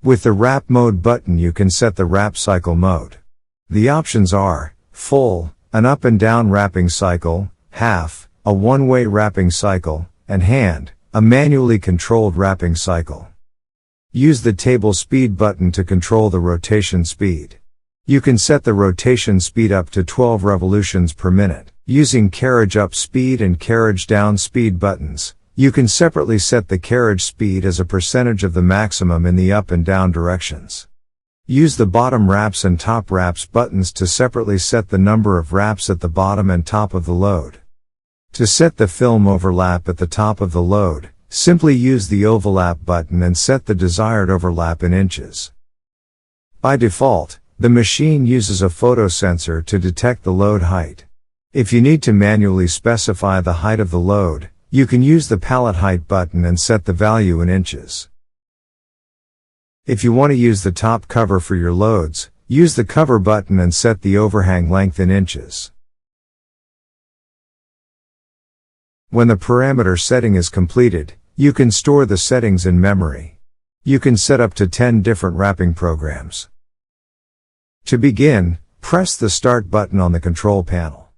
With the wrap mode button you can set the wrap cycle mode. The options are full, an up and down wrapping cycle, half, a one-way wrapping cycle, and hand, a manually controlled wrapping cycle. Use the table speed button to control the rotation speed. You can set the rotation speed up to 12 revolutions per minute. Using carriage up speed and carriage down speed buttons, you can separately set the carriage speed as a percentage of the maximum in the up and down directions. Use the bottom wraps and top wraps buttons to separately set the number of wraps at the bottom and top of the load. To set the film overlap at the top of the load, simply use the overlap button and set the desired overlap in inches. By default, the machine uses a photo sensor to detect the load height. If you need to manually specify the height of the load, you can use the pallet height button and set the value in inches. If you want to use the top cover for your loads, use the cover button and set the overhang length in inches. When the parameter setting is completed, you can store the settings in memory. You can set up to 10 different wrapping programs. To begin, press the Start button on the control panel.